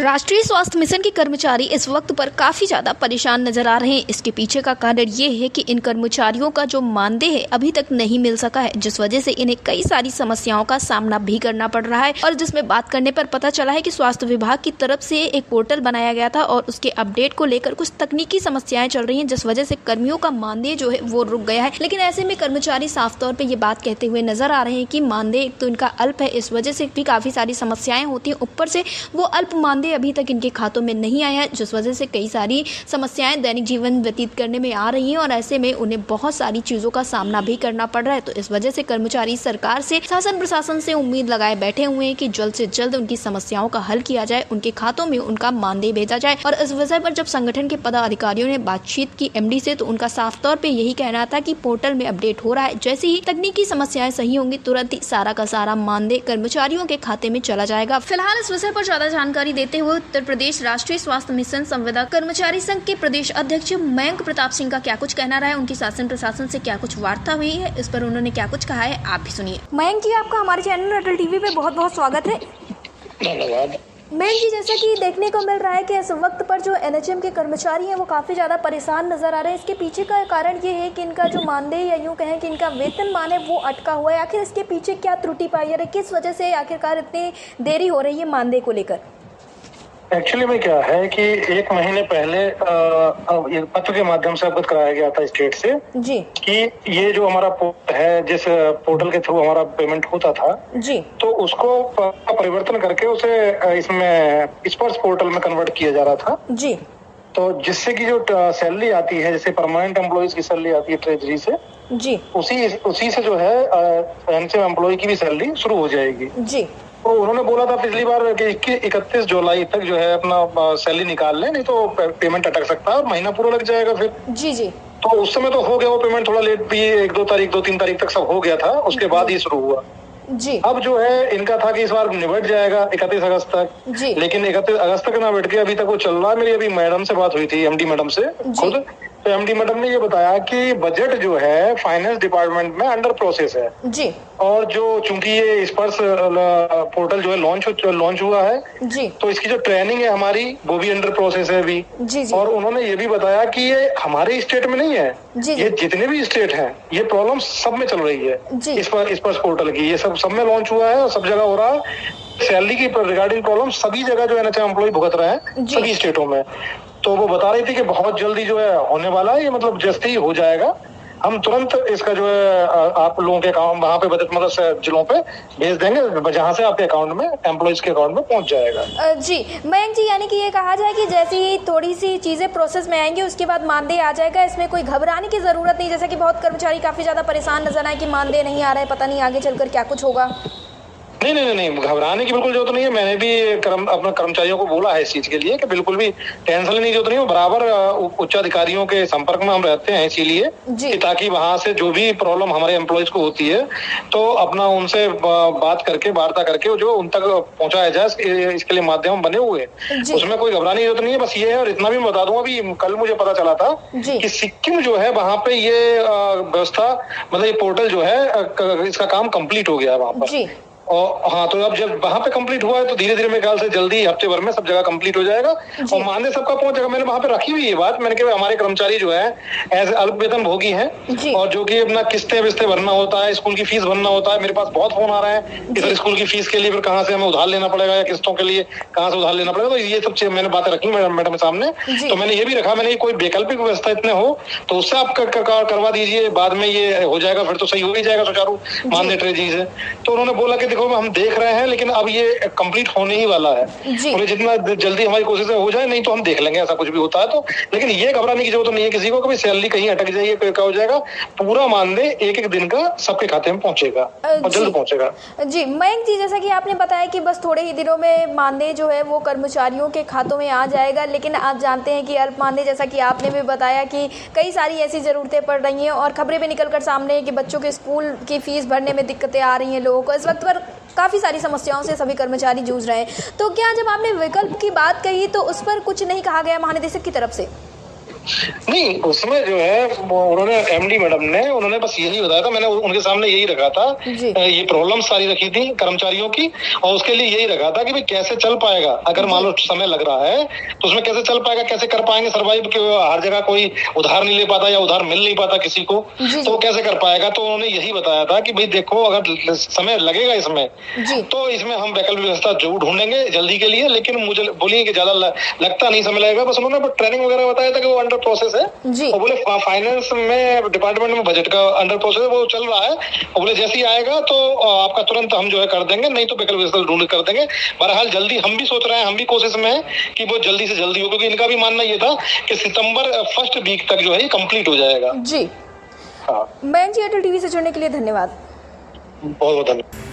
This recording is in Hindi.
राष्ट्रीय स्वास्थ्य मिशन के कर्मचारी इस वक्त पर काफी ज्यादा परेशान नजर आ रहे हैं। इसके पीछे का कारण ये है कि इन कर्मचारियों का जो मानदेय है अभी तक नहीं मिल सका है, जिस वजह से इन्हें कई सारी समस्याओं का सामना भी करना पड़ रहा है। और जिसमें बात करने पर पता चला है कि स्वास्थ्य विभाग की तरफ से एक पोर्टल बनाया गया था और उसके अपडेट को लेकर कुछ तकनीकी समस्याएं चल रही है, जिस वजह से कर्मियों का मानदेय जो है वो रुक गया है। लेकिन ऐसे में कर्मचारी साफ तौर पर ये बात कहते हुए नजर आ रहे हैं कि मानदेय तो इनका अल्प है, इस वजह से भी काफी सारी समस्याएं होती है। ऊपर से वो अल्प मानदेय अभी तक इनके खातों में नहीं आया है, जिस वजह से कई सारी समस्याएं दैनिक जीवन व्यतीत करने में आ रही हैं और ऐसे में उन्हें बहुत सारी चीजों का सामना भी करना पड़ रहा है। तो इस वजह से कर्मचारी सरकार से, शासन प्रशासन से उम्मीद लगाए बैठे हुए हैं कि जल्द से जल्द उनकी समस्याओं का हल किया जाए, उनके खातों में उनका मानदेय भेजा जाए। और इस वजह पर जब संगठन के पदाधिकारियों ने बातचीत की एमडी से, तो उनका साफ तौर पर यही कहना था कि पोर्टल में अपडेट हो रहा है, जैसे ही तकनीकी समस्याएं सही होंगी तुरंत ही सारा का सारा मानदेय कर्मचारियों के खाते में चला जाएगा। फिलहाल इस विषय पर ज्यादा जानकारी देते हुए उत्तर प्रदेश राष्ट्रीय स्वास्थ्य मिशन संविदा कर्मचारी संघ के प्रदेश अध्यक्ष मयंक प्रताप सिंह का क्या कुछ कहना रहा है, उनकी शासन प्रशासन से क्या कुछ वार्ता हुई है, इस पर उन्होंने क्या कुछ कहा है, आप भी सुनिए। मयंक जी, आपका हमारे चैनल अटल टीवी पे बहुत बहुत स्वागत है। धन्यवाद। मयंक जी, जैसा कि देखने को मिल रहा है कि इस वक्त पर जो एनएचएम के कर्मचारी हैं वो काफ़ी ज़्यादा परेशान नजर आ रहे हैं। इसके पीछे का कारण ये है कि इनका जो मानदेय या यूँ कहें कि इनका वेतनमान है वो अटका हुआ है। आखिर इसके पीछे क्या त्रुटि पाई जा रही है, किस वजह से आखिरकार इतनी देरी हो रही है मानदेय को लेकर? एक्चुअली में क्या है कि 1 महीने पहले ये पत्र के माध्यम से अवगत कराया गया था स्टेट से जी कि ये जो हमारा पोर्टल है, जिस पोर्टल के थ्रू हमारा पेमेंट होता था जी, तो उसको परिवर्तन करके उसे इसमें स्पर्श पोर्टल में कन्वर्ट किया जा रहा था जी। तो जिससे कि जो सैलरी आती है, जैसे परमानेंट एम्प्लॉइज की सैलरी आती है ट्रेजरी से जी, उसी से जो है एनएचएम एम्प्लॉय की भी सैलरी शुरू हो जाएगी जी। तो उन्होंने बोला था पिछली बार कि 31 जुलाई तक जो है अपना सैलरी निकाल लें, नहीं तो पेमेंट अटक सकता है और महीना पूरा लग जाएगा फिर जी जी। तो उस समय तो हो गया वो पेमेंट, थोड़ा लेट भी 2-3 तारीख तक सब हो गया था, उसके बाद ही शुरू हुआ जी। अब जो है इनका था कि इस बार निबट जाएगा 31 अगस्त तक जी, लेकिन 31 अगस्त तक ना बैठ के अभी तक वो चल रहा है। मेरी अभी मैडम से बात हुई थी, एमडी मैडम से खुद, तो एमडी मैडम ने ये बताया कि बजट जो है फाइनेंस डिपार्टमेंट में अंडर प्रोसेस है जी। और जो चूंकि ये स्पर्श पोर्टल जो है लॉन्च हुआ है जी, तो इसकी जो ट्रेनिंग है हमारी वो भी अंडर प्रोसेस है अभी जी जी। और उन्होंने ये भी बताया कि ये हमारे स्टेट में नहीं है जी, ये जितने भी स्टेट हैं ये प्रॉब्लम सब में चल रही है स्पर्श पोर्टल की, ये सब में लॉन्च हुआ है और सब जगह हो रहा है। सैलरी की रिगार्डिंग प्रॉब्लम सभी जगह जो एनएचएम एम्प्लॉय भुगत रहे हैं सभी स्टेटों में। तो वो बता रही थी कि बहुत जल्दी जो है होने वाला है, ये मतलब जैसे ही हो जाएगा हम तुरंत इसका जो है आप लोगों के अकाउंट वहाँ पे बजट मतलब जिलों पे भेज देंगे, जहाँ से आपके अकाउंट में एम्प्लॉइज के अकाउंट में पहुँच जाएगा जी। मयंक जी, यानी कि ये कहा जाए कि जैसे ही थोड़ी सी चीजें प्रोसेस में आएंगी उसके बाद मानदेय आ जाएगा, इसमें कोई घबराने की जरूरत नहीं। जैसा कि बहुत कर्मचारी काफी ज्यादा परेशान नजर आए कि मानदेय नहीं आ रहा है, पता नहीं आगे चलकर क्या कुछ होगा। नहीं, घबराने की बिल्कुल जरूरत नहीं है। मैंने भी अपने कर्मचारियों को बोला है इस चीज के लिए कि बिल्कुल भी टेंशन लेने की जरूरत नहीं है। बराबर उच्च अधिकारियों के संपर्क में हम रहते हैं इसीलिए कि ताकि वहां से जो भी प्रॉब्लम हमारे एम्प्लॉयज को होती है तो अपना उनसे बात करके, वार्ता करके जो उन तक पहुंचाया जाए, इसके लिए माध्यम बने हुए हैं, उसमें कोई घबराने की जरूरत नहीं है। बस ये है, और इतना भी मैं बता दूंगा, अभी कल मुझे पता चला था कि सिक्किम जो है वहां पे ये व्यवस्था मतलब ये पोर्टल जो है इसका काम कंप्लीट हो गया है वहां पर। और हाँ, तो अब जब वहां पे कंप्लीट हुआ है तो धीरे धीरे मेरे ख्याल से जल्दी हफ्ते भर में सब जगह कंप्लीट हो जाएगा और मानदेय सबका पहुंच जाएगा। मैंने वहां पे रखी हुई ये बात, मैंने कहा हमारे कर्मचारी जो है एज अल्प वेतन भोगी हैं और जो कि अपना किस्तें विस्तें भरना होता है, स्कूल की फीस भरना होता है। मेरे पास बहुत फोन आ रहे हैं कि सर स्कूल की फीस के लिए फिर कहाँ से हमें उधार लेना पड़ेगा या किस्तों के लिए कहाँ से उधार लेना पड़ेगा। तो ये सब मैंने बातें रखी मैडम के सामने। तो मैंने ये भी रखा, मैंने कोई वैकल्पिक व्यवस्था इतने हो तो उससे आप करवा दीजिए, बाद में ये हो जाएगा, फिर तो सही हो ही जाएगा सुचारू मानदेय ट्रेजरी से। तो उन्होंने बोला कि देखो हम देख रहे हैं लेकिन अब ये कंप्लीट होने ही वाला है, और जितना जल्दी हमारी कोशिश हो जाए, नहीं तो हम देख लेंगे ऐसा कुछ भी होता है तो। लेकिन ये घबराने की जरूरत नहीं है किसी को कि सैलरी कहीं अटक जाएगी, क्या हो जाएगा, पूरा मानदेय एक दिन का सबके खाते में पहुंचेगा और जल्द पहुंचेगा जी। मयंक जी, जैसा कि आपने बताया कि बस थोड़े ही दिनों में मानदेय जो है वो कर्मचारियों के खातों में आ जाएगा, लेकिन आप जानते हैं कि अल्प मानदेय, जैसा कि आपने भी बताया कि कई सारी ऐसी जरूरतें पड़ रही हैं और खबरें भी निकल कर सामने है कि बच्चों के स्कूल की फीस भरने में दिक्कतें आ रही हैं लोगों को। इस वक्त पर काफ़ी सारी समस्याओं से सभी कर्मचारी जूझ रहे हैं। तो क्या जब आपने विकल्प की बात कही तो उस पर कुछ नहीं कहा गया महानिदेशक की तरफ से? नहीं, उसमें जो है उन्होंने एमडी मैडम ने उन्होंने बस यही बताया था, मैंने उनके सामने यही रखा था, ये प्रॉब्लम सारी रखी थी कर्मचारियों की, और उसके लिए यही रखा था कि भाई कैसे चल पाएगा, अगर मान लो समय लग रहा है तो उसमें कैसे चल पाएगा, कैसे कर पाएंगे सर्वाइव, कि हर जगह कोई उधार नहीं ले पाता या उधार मिल नहीं पाता किसी को, तो कैसे कर पाएगा। तो उन्होंने यही बताया था कि भाई देखो अगर समय लगेगा इसमें तो इसमें हम वैकल्पिक व्यवस्था जरूर ढूंढेंगे जल्दी के लिए, लेकिन मुझे बोलिए कि ज्यादा लगता नहीं समय लगेगा, बस उन्होंने ट्रेनिंग वगैरह बताया था कि वो अंडर प्रोसेस है, और बोले फाइनेंस में डिपार्टमेंट में बजट का अंडर प्रोसेस है, वो चल रहा है, और बोले जैसे ही आएगा तो आपका तुरंत हम जो है कर देंगे, नहीं तो वैकल्पिक व्यवस्था ढूंढ कर देंगे। बहरहाल जल्दी हम भी सोच रहे हैं, हम भी कोशिश में है कि वो जल्दी से जल्दी हो, क्योंकि इनका भी मानना ये था कि सितंबर फर्स्ट वीक तक जो है कंप्लीट हो जाएगा। जी हाँ, मैं जी एयरटेल टीवी से जुड़ने के लिए धन्यवाद। बहुत बहुत धन्यवाद।